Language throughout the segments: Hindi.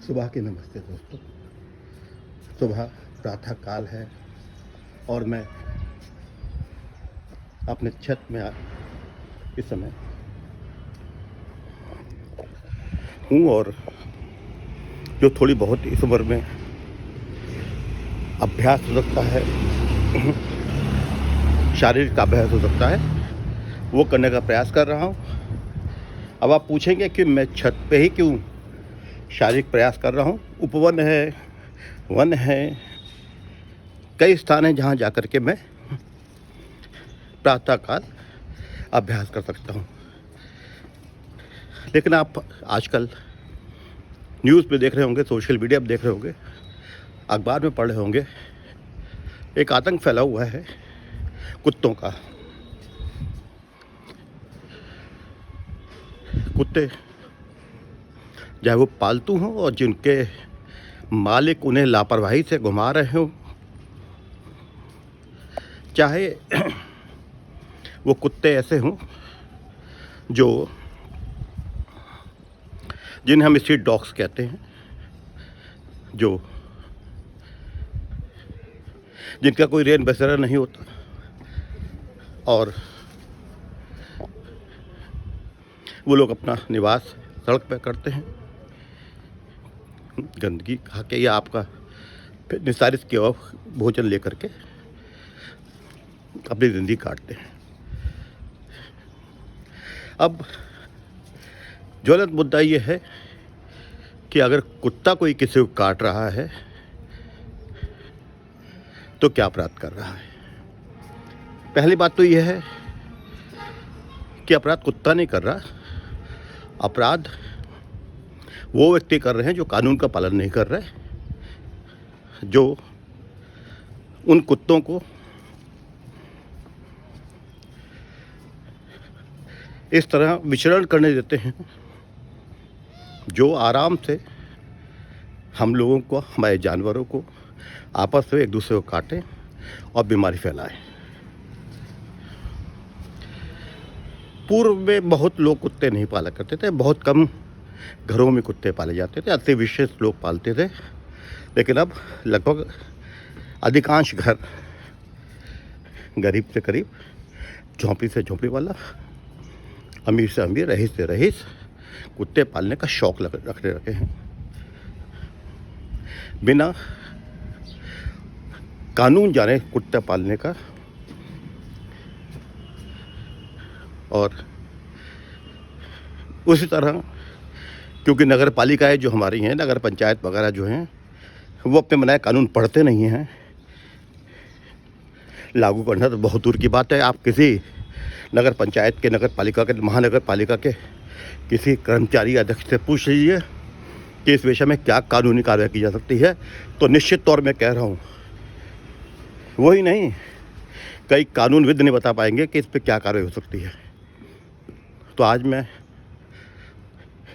सुबह के नमस्ते दोस्तों। सुबह प्रातः काल है और मैं अपने छत में इस समय हूँ और जो थोड़ी बहुत इस उम्र में अभ्यास हो सकता है, शारीरिक अभ्यास हो सकता है, वो करने का प्रयास कर रहा हूँ। अब आप पूछेंगे कि मैं छत पे ही क्यों शारीरिक प्रयास कर रहा हूँ। उपवन है, वन है, कई स्थान हैं जहाँ जाकर के मैं प्रातःकाल अभ्यास कर सकता हूँ। लेकिन आप आजकल न्यूज़ पे देख रहे होंगे, सोशल मीडिया पे देख रहे होंगे, अखबार में पढ़ रहे होंगे, एक आतंक फैला हुआ है कुत्तों का। कुत्ते चाहे वो पालतू हों और जिनके मालिक उन्हें लापरवाही से घुमा रहे हों, चाहे वो कुत्ते ऐसे हों जिन्हें हम स्ट्रीट डॉग्स कहते हैं, जिनका कोई रेन बसेरा नहीं होता और वो लोग अपना निवास सड़क पर करते हैं, गंदगी खा के या आपका निस्तारित किया हुआ भोजन लेकर के अपनी ज़िंदगी काटते हैं। अब ज्वलंत मुद्दा ये है कि अगर कुत्ता कोई किसी को काट रहा है तो क्या अपराध कर रहा है। पहली बात तो यह है कि अपराध कुत्ता नहीं कर रहा, अपराध वो व्यक्ति कर रहे हैं जो कानून का पालन नहीं कर रहे, जो उन कुत्तों को इस तरह विचरण करने देते हैं जो आराम से हम लोगों को, हमारे जानवरों को आपस में एक दूसरे को काटें और बीमारी फैलाएं। पूर्व में बहुत लोग कुत्ते नहीं पाला करते थे, बहुत कम घरों में कुत्ते पाले जाते थे, अति विशेष लोग पालते थे। लेकिन अब लगभग अधिकांश घर, गरीब से गरीब, झोंपड़ी से झोंपड़ी वाला, अमीर से अमीर, रईस से रईस कुत्ते पालने का शौक रखने रखे हैं। बिना कानून जाने कुत्ता पालने का। और उसी तरह क्योंकि नगर पालिकाएँ जो हमारी हैं, नगर पंचायत वगैरह जो हैं, वो अपने बनाए कानून पढ़ते नहीं हैं। लागू करना तो बहुत दूर की बात है। आप किसी नगर पंचायत के, नगर पालिका के, महानगर पालिका के किसी कर्मचारी अध्यक्ष से पूछ लीजिए कि इस विषय में क्या कानूनी कार्रवाई की जा सकती है, तो निश्चित तौर में कह रहा हूँ वही नहीं, कई कानूनविद नहीं बता पाएंगे कि इस पर क्या कार्रवाई हो सकती है। तो आज मैं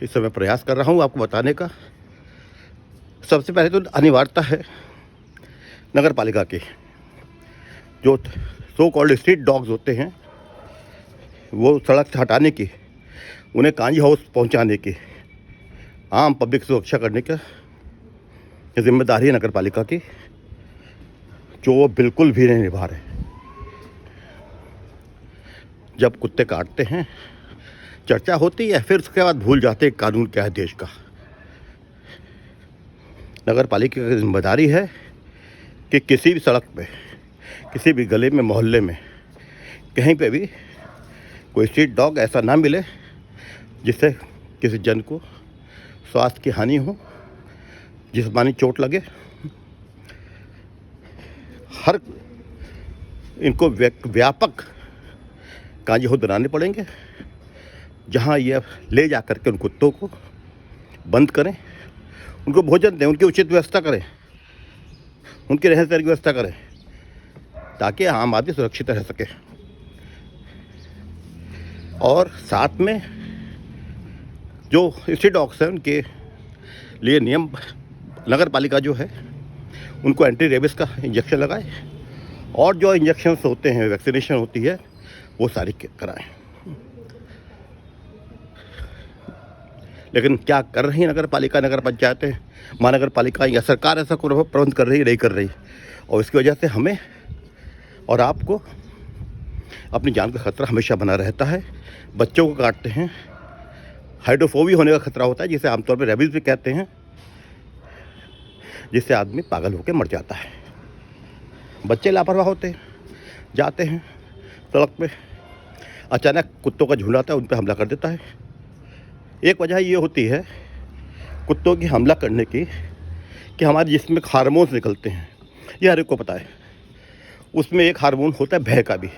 इस समय प्रयास कर रहा हूँ आपको बताने का। सबसे पहले तो अनिवार्यता है नगर पालिका की, जो सो कॉल्ड स्ट्रीट डॉग्स होते हैं, वो सड़क से हटाने की, उन्हें कांजी हाउस पहुंचाने की, आम पब्लिक सुरक्षा करने का जिम्मेदारी है नगर पालिका की, जो वो बिल्कुल भी नहीं निभा रहे। जब कुत्ते काटते हैं चर्चा होती है, फिर उसके बाद भूल जाते हैं कानून क्या है देश का। नगर पालिका की जिम्मेदारी है कि किसी भी सड़क पे, किसी भी गली में, मोहल्ले में, कहीं पे भी कोई स्ट्रीट डॉग ऐसा ना मिले जिससे किसी जन को स्वास्थ्य की हानि हो, जिस्मानी चोट लगे। हर इनको व्यापक कांजी हाउस बनाने पड़ेंगे, जहाँ ये ले जा कर के उन कुत्तों को बंद करें, उनको भोजन दें, उनकी उचित व्यवस्था करें, उनकी रहने सहने की व्यवस्था करें, ताकि आम आदमी सुरक्षित रह सके। और साथ में जो स्ट्रीट डॉग्स हैं उनके लिए नियम, नगर पालिका जो है उनको एंटी रेबिस का इंजेक्शन लगाए, और जो इंजेक्शन्स होते हैं, वैक्सीनेशन होती है, वो सारी कराएं। लेकिन क्या कर रही है नगर पालिका, नगर पंचायतें, महानगर पालिका या सरकार ऐसा कोई प्रबंध कर रही है? नहीं कर रही। और इसकी वजह से हमें और आपको अपनी जान का खतरा हमेशा बना रहता है। बच्चों को काटते हैं, हाइड्रोफोबिया होने का खतरा होता है, जिसे आमतौर पर रेबीज भी कहते हैं, जिससे आदमी पागल होकर मर जाता है। बच्चे लापरवाह होते हैं, जाते हैं सड़क पे, अचानक कुत्तों का झुंड आता है, उन पर हमला कर देता है। एक वजह ये होती है कुत्तों की हमला करने की कि हमारे जिस्म में हार्मोन्स निकलते हैं, ये हर एक को पता है। उसमें एक हार्मोन होता है भय का भी,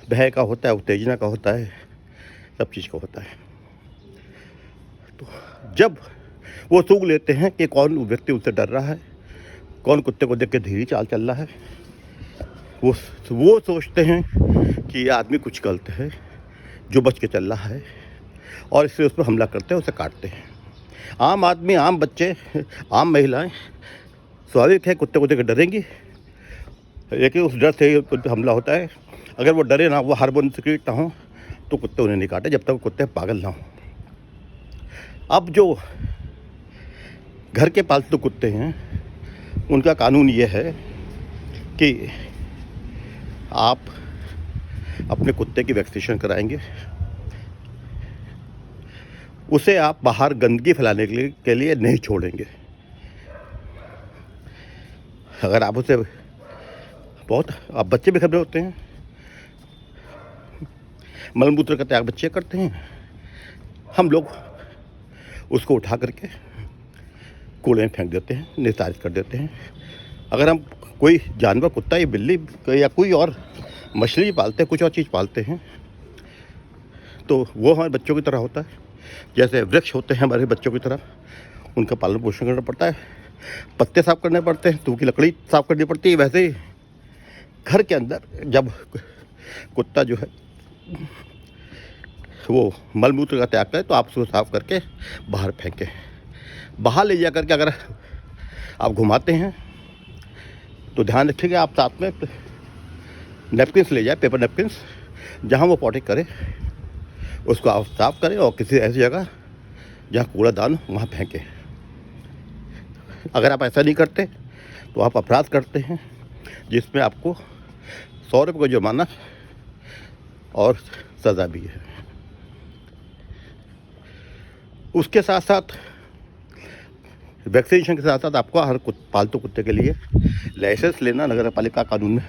भय का होता है, उत्तेजना का होता है, सब चीज़ का होता है। तो जब वो सूंघ लेते हैं कि कौन व्यक्ति उससे डर रहा है, कौन कुत्ते को देख के धीरे चाल चल रहा है, वो सोचते हैं कि ये आदमी कुछ गलत है जो बच के चल रहा है, और इससे उस पर हमला करते हैं, उसे काटते हैं। आम आदमी, आम बच्चे, आम महिलाएं स्वाभाविक है कुत्ते को देख कर डरेंगी, लेकिन उस डर से उन पर हमला होता है। अगर वो डरे ना, वो हार्मोन सिक्रेट ना हो, तो कुत्ते उन्हें नहीं काटे जब तक कुत्ते पागल ना हो। अब जो घर के पालतू कुत्ते हैं उनका कानून ये है कि आप अपने कुत्ते की वैक्सीनेशन कराएंगे, उसे आप बाहर गंदगी फैलाने के लिए नहीं छोड़ेंगे। अगर आप उसे आप बच्चे भी खबरे होते हैं, मलमूत्र का त्याग बच्चे करते हैं, हम लोग उसको उठा करके कूड़े में फेंक देते हैं, निस्तारित कर देते हैं। अगर हम कोई जानवर, कुत्ता या बिल्ली या कोई और मछली पालते हैं, कुछ और चीज़ पालते हैं, तो वो हमारे बच्चों की तरह होता है। जैसे वृक्ष होते हैं हमारे बच्चों की तरह, उनका पालन पोषण करना पड़ता है, पत्ते साफ करने पड़ते हैं, तो उनकी लकड़ी साफ करनी पड़ती है। वैसे ही घर के अंदर जब कुत्ता जो है वो मलमूत्र का त्याग करे, तो आप उसको साफ करके बाहर फेंकें। बाहर ले जा करके अगर आप घुमाते हैं तो ध्यान रखिएगा, आप साथ में नैपकिन्स ले जाए, पेपर नैपकिन्स, जहाँ वो पॉटी करे उसको आप साफ करें और किसी ऐसी जगह जहाँ कूड़ादान वहाँ फेंकें। अगर आप ऐसा नहीं करते तो आप अपराध करते हैं, जिसमें आपको 100 रुपये का जुर्माना और सज़ा भी है। उसके साथ साथ वैक्सीनेशन के साथ साथ आपको हर पालतू कुत्ते के लिए लाइसेंस लेना नगर पालिका कानून में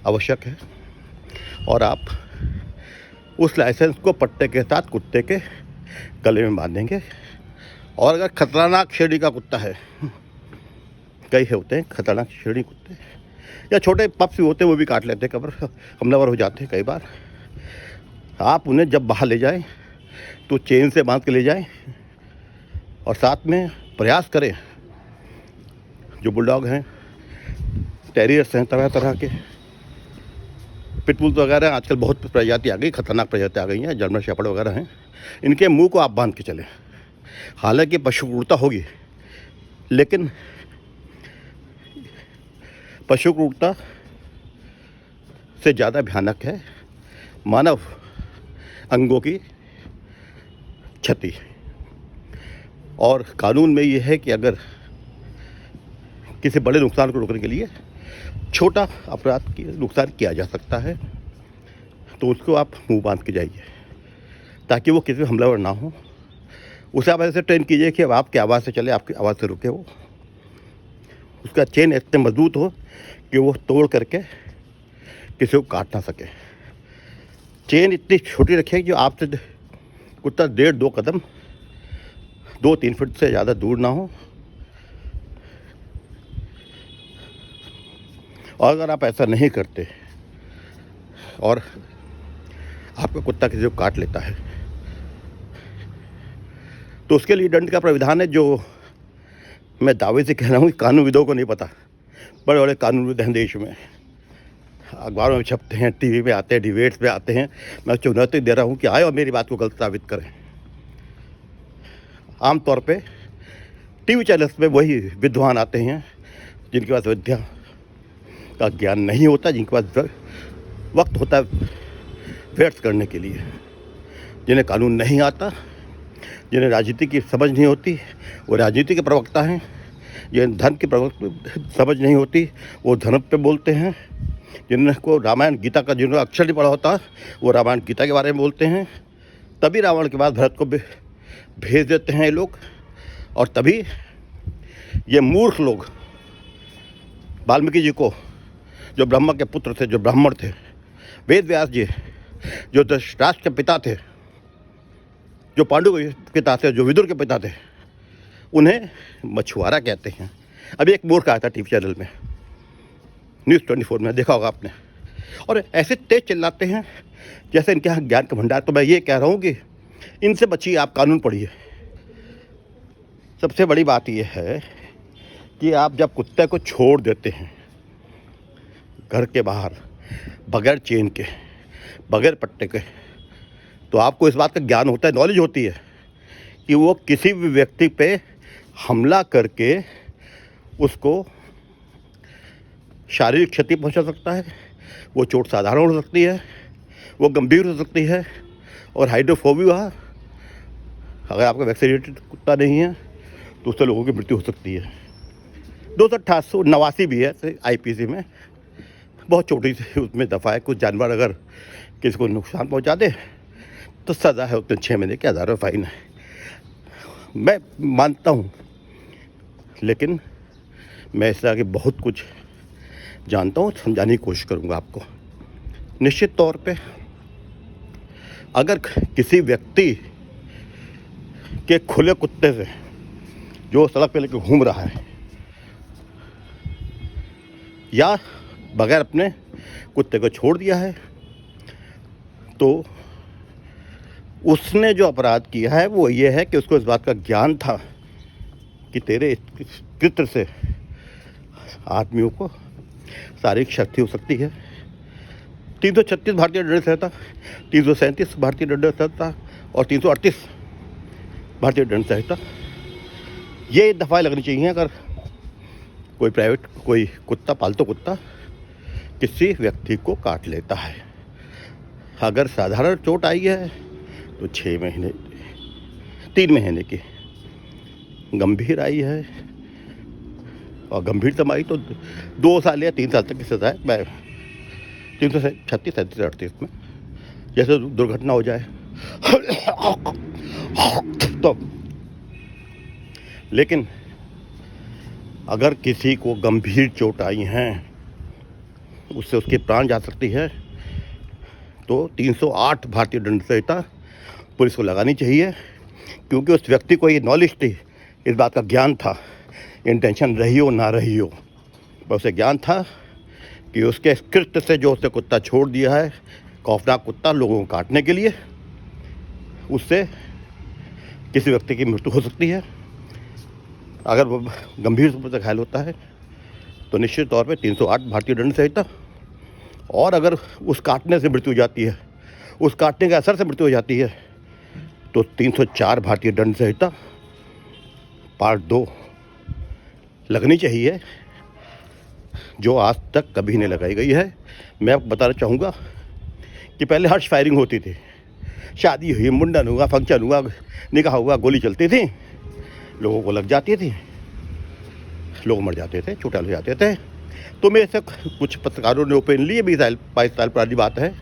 आवश्यक है, और आप उस लाइसेंस को पट्टे के साथ कुत्ते के गले में बांधेंगे। और अगर खतरनाक श्रेणी का कुत्ता है, कई होते हैं खतरनाक श्रेणी कुत्ते, या छोटे पप्स भी होते हैं, वो भी काट लेते हैं, कबर हमलावर हो जाते हैं कई बार। आप उन्हें जब बाहर ले जाएं तो चेन से बांध के ले जाएं, और साथ में प्रयास करें, जो बुलडॉग हैं, टेरियर्स हैं, तरह तरह के पिटबुल वगैरह, आजकल बहुत प्रजाति आ गई, खतरनाक प्रजाति आ गई हैं, जर्मन शेपर्ड वगैरह हैं, इनके मुंह को आप बांध के चलें। हालांकि पशु क्रूरता होगी, लेकिन पशु क्रूरता से ज़्यादा भयानक है मानव अंगों की क्षति। और कानून में ये है कि अगर किसी बड़े नुकसान को रोकने के लिए छोटा अपराध की नुकसान किया जा सकता है, तो उसको आप मुंह बांध के जाइए, ताकि वो किसी हमलावर ना हो। उसे आप ऐसे ट्रेन कीजिए कि अब आपकी आवाज़ से चले, आपकी आवाज़ से रुके वो, उसका चेन इतने मजबूत हो कि वो तोड़ करके किसी को काट ना सके। चेन इतनी छोटी रखिए कि जो आपसे कुत्ता 1.5-2 कदम 2-3 फीट से ज़्यादा दूर ना हो। और अगर आप ऐसा नहीं करते और आपका कुत्ता किसी को काट लेता है, तो उसके लिए दंड का प्राविधान है, जो मैं दावे से कह रहा हूँ कि कानूनविदों को नहीं पता। बड़े बड़े कानूनविद हैं देश में, अखबारों में छपते हैं, टीवी पे आते हैं, डिबेट्स पे आते हैं। मैं चुनौती दे रहा हूँ कि आए और मेरी बात को गलत साबित करें। आमतौर पे टीवी चैनल्स पे वही विद्वान आते हैं जिनके पास विद्या का ज्ञान नहीं होता, जिनके पास वक्त होता है व्यर्थ करने के लिए, जिन्हें कानून नहीं आता, जिन्हें राजनीति की समझ नहीं होती वो राजनीति के प्रवक्ता हैं, जिन्हें धर्म की समझ नहीं होती वो धर्म पे बोलते हैं, जिनको रामायण गीता का जिन्होंने अक्षर नहीं पढ़ा होता वो रामायण गीता के बारे में बोलते हैं। तभी रावण के बाद भरत को भेज देते हैं ये लोग, और तभी ये मूर्ख लोग वाल्मीकि जी को, जो ब्रह्मा के पुत्र थे, जो ब्राह्मण थे, वेद व्यास जी जो धृतराष्ट्र के पिता थे, जो पांडु के पिता थे, जो विदुर के पिता थे, उन्हें मछुआरा कहते हैं। अभी एक मूर्ख आया था टीवी चैनल में, न्यूज़ 24 में, देखा होगा आपने, और ऐसे तेज चिल्लाते हैं जैसे इनके यहाँ ज्ञान का भंडार। तो मैं ये कह रहा हूँ कि इनसे बचिए, आप कानून पढ़िए। सबसे बड़ी बात यह है कि आप जब कुत्ते को छोड़ देते हैं घर के बाहर बगैर चेन के, बगैर पट्टे के, तो आपको इस बात का ज्ञान होता है, नॉलेज होती है कि वो किसी भी व्यक्ति पे हमला करके उसको शारीरिक क्षति पहुंचा सकता है। वो चोट साधारण हो सकती है, वो गंभीर हो सकती है, और हाइड्रोफोबिया, अगर आपका वैक्सीनेटेड कुत्ता नहीं है तो उससे लोगों की मृत्यु हो सकती है। 288 भी है IPC में, बहुत छोटी सी उसमें दफ़ा है। कुछ जानवर अगर किसी को नुकसान पहुंचा दे तो सज़ा है उतने 6 महीने के 1000 फाइन है। मैं मानता हूँ, लेकिन मैं इस तरह के बहुत कुछ जानता हूँ, समझाने की कोशिश करूँगा आपको। निश्चित तौर पे अगर किसी व्यक्ति के खुले कुत्ते से जो सड़क पे लेकर घूम रहा है, या बगैर अपने कुत्ते को छोड़ दिया है, तो उसने जो अपराध किया है वो ये है कि उसको इस बात का ज्ञान था कि तेरे इस कृत्य से आदमियों को शारीरिक क्षति हो सकती है। 336 भारतीय दंड संहिता, 337 भारतीय दंड संहिता और 338 भारतीय दंड संहिता, ये दफ़ाएं लगनी चाहिए अगर कोई कुत्ता, पालतू कुत्ता किसी व्यक्ति को काट लेता है। अगर साधारण चोट आई है तो 6 महीने, 3 महीने की, गंभीर आई है और गंभीरतम आई तो 2 साल या 3 साल तक की सज़ा है। मैं 336, 37, 38 में जैसे दुर्घटना हो जाए तो। लेकिन अगर किसी को गंभीर चोट आई हैं, उससे उसके प्राण जा सकती है, तो 308 भारतीय दंड संहिता पुलिस को लगानी चाहिए, क्योंकि उस व्यक्ति को ये नॉलेज थी, इस बात का ज्ञान था, इंटेंशन रही हो ना रही हो, पर उसे ज्ञान था कि उसके कृत्य से जो उसने कुत्ता छोड़ दिया है, खौफनाक कुत्ता लोगों को काटने के लिए, उससे किसी व्यक्ति की मृत्यु हो सकती है। अगर वो गंभीर रूप से घायल होता है तो निश्चित तौर पे 308 भारतीय दंड संहिता, और अगर उस काटने से मृत्यु हो जाती है, उस काटने के असर से मृत्यु हो जाती है, तो 304 भारतीय दंड संहिता पार्ट 2 लगनी चाहिए, जो आज तक कभी नहीं लगाई गई है। मैं आपको बताना चाहूँगा कि पहले हर्ष फायरिंग होती थी, शादी हुई, मुंडन हुआ, फंक्शन हुआ, निकाह हुआ, गोली चलती थी, लोगों को लग जाती थी, लोग मर जाते थे, चोटाल हो जाते थे। तो मेरे से कुछ पत्रकारों ने ओपनली, 22 साल पुरानी बात है,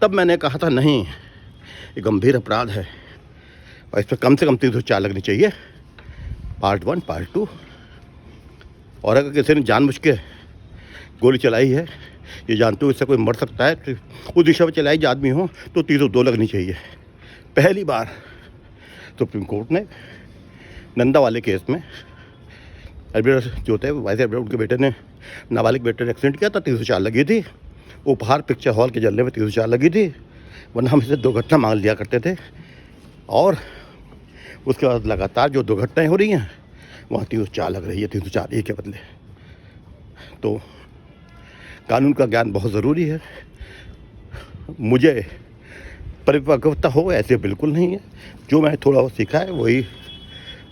तब मैंने कहा था नहीं, ये गंभीर अपराध है और इस पर कम से कम 304 लगनी चाहिए, पार्ट 1, पार्ट 2। और अगर किसी ने जानबूझ के गोली चलाई है, ये जानते हो इससे कोई मर सकता है, तो उस दिशा में चलाई जो आदमी हो, तो 302 लगनी चाहिए। पहली बार सुप्रीम कोर्ट ने नंदा वाले केस में, एडवोकेट जो थे वाइस एडवोकेट, उनके बेटे ने, नाबालिग बेटे ने एक्सीडेंट किया था, 304 लगी थी। उपहार पिक्चर हॉल के जलने में 304 लगी थी, वरना हम इसे दुर्घटना मांग लिया करते थे। और उसके बाद लगातार जो दुर्घटनाएं हो रही हैं वहाँ 304 लग रही है, 304 एक के बदले। तो कानून का ज्ञान बहुत ज़रूरी है। मुझे परिपक्वता हो ऐसे बिल्कुल नहीं है, जो मैं थोड़ा बहुत सीखा है वही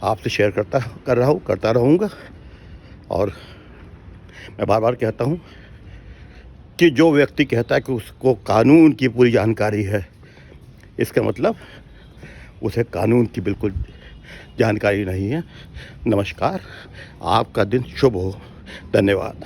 आपसे शेयर करता रहूँगा। और मैं बार बार कहता हूँ कि जो व्यक्ति कहता है कि उसको कानून की पूरी जानकारी है, इसका मतलब उसे कानून की बिल्कुल जानकारी नहीं है। नमस्कार, आपका दिन शुभ हो। धन्यवाद।